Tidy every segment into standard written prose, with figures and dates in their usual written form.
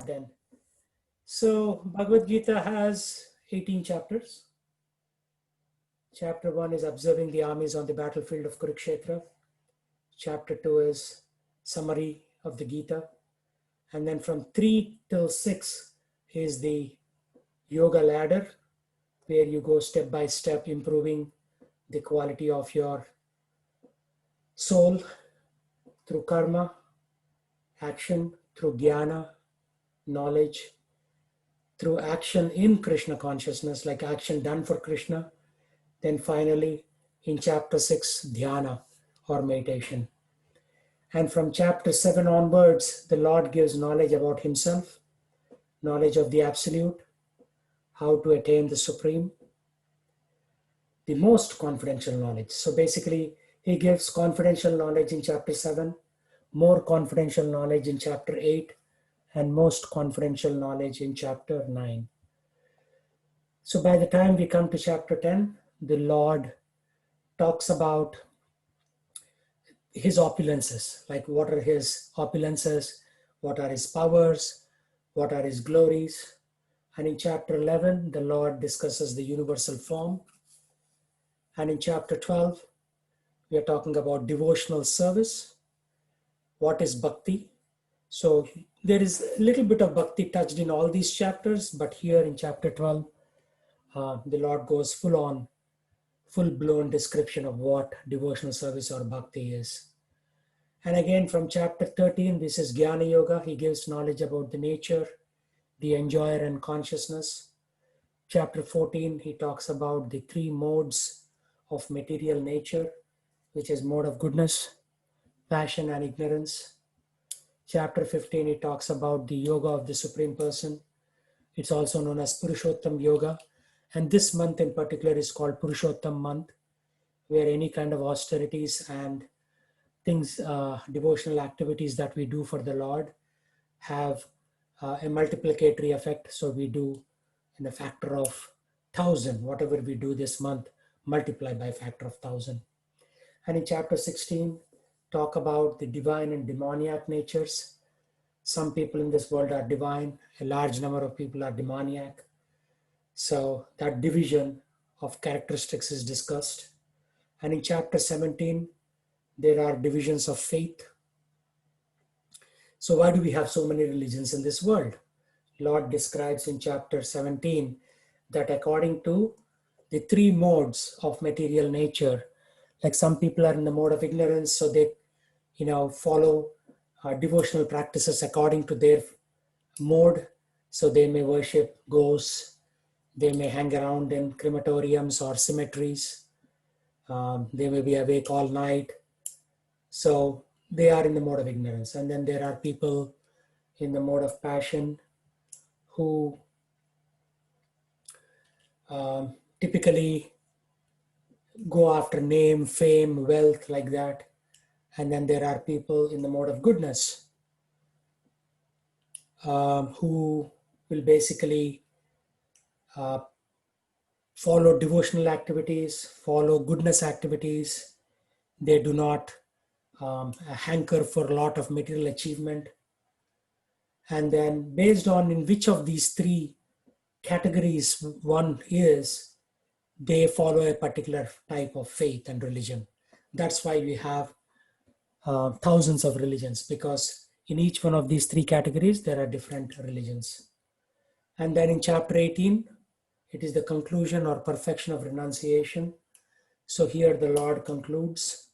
start then. So Bhagavad Gita has 18 chapters. Chapter 1 is observing the armies on the battlefield of Kurukshetra. Chapter 2 is summary of the Gita. And then from 3 till 6 is the yoga ladder, where you go step by step improving the quality of your soul through karma, action, through jnana, knowledge, through action in Krishna consciousness, like action done for Krishna. Then finally, in chapter 6, dhyana or meditation. And from chapter 7 onwards, the Lord gives knowledge about himself, knowledge of the absolute, how to attain the supreme, the most confidential knowledge. So basically, he gives confidential knowledge in chapter 7, more confidential knowledge in chapter 8, and most confidential knowledge in chapter 9. So by the time we come to chapter 10, the Lord talks about his opulences, like what are his opulences, what are his powers, what are his glories. And in chapter 11, the Lord discusses the universal form. And in chapter 12, we are talking about devotional service. What is bhakti? So there is a little bit of bhakti touched in all these chapters, but here in chapter 12, the Lord goes full-blown description of what devotional service or bhakti is. And again, from chapter 13, this is Jnana Yoga. He gives knowledge about the nature, the enjoyer and consciousness. Chapter 14, he talks about the 3 modes of material nature, which is mode of goodness, passion, and ignorance. Chapter 15, he talks about the yoga of the Supreme Person. It's also known as Purushottam Yoga. And this month in particular is called Purushottam month, where any kind of austerities and things, devotional activities that we do for the Lord have a multiplicatory effect. So we do in a factor of 1,000, whatever we do this month, multiply by a factor of 1,000. And in chapter 16, talk about the divine and demoniac natures. Some people in this world are divine, a large number of people are demoniac. So that division of characteristics is discussed. And in chapter 17, there are divisions of faith. So why do we have so many religions in this world? Lord describes in chapter 17 that according to the 3 modes of material nature, like some people are in the mode of ignorance, so they follow devotional practices according to their mode. So they may worship ghosts, they may hang around in crematoriums or cemeteries, they may be awake all night. So they are in the mode of ignorance. And then there are people in the mode of passion who typically go after name, fame, wealth, like that. And then there are people in the mode of goodness who will basically follow devotional activities, follow goodness activities. They do not hanker for a lot of material achievement. And then based on in which of these 3 categories one is, they follow a particular type of faith and religion. That's why we have thousands of religions, because in each one of these 3 categories, there are different religions. And then in chapter 18, it is the conclusion or perfection of renunciation. So here the Lord concludes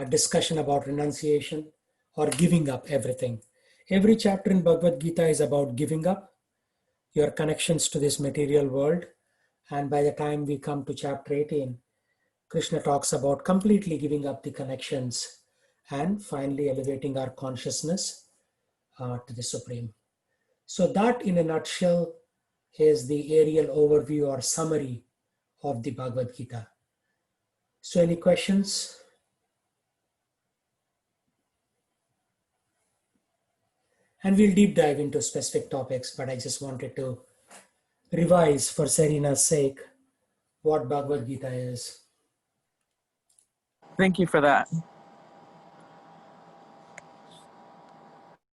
discussion about renunciation or giving up everything. Every chapter in Bhagavad Gita is about giving up your connections to this material world. And by the time we come to chapter 18, Krishna talks about completely giving up the connections and finally elevating our consciousness to the Supreme. So that in a nutshell is the aerial overview or summary of the Bhagavad Gita. So any questions? And we'll deep dive into specific topics, but I just wanted to revise for Serena's sake what Bhagavad Gita is. Thank you for that.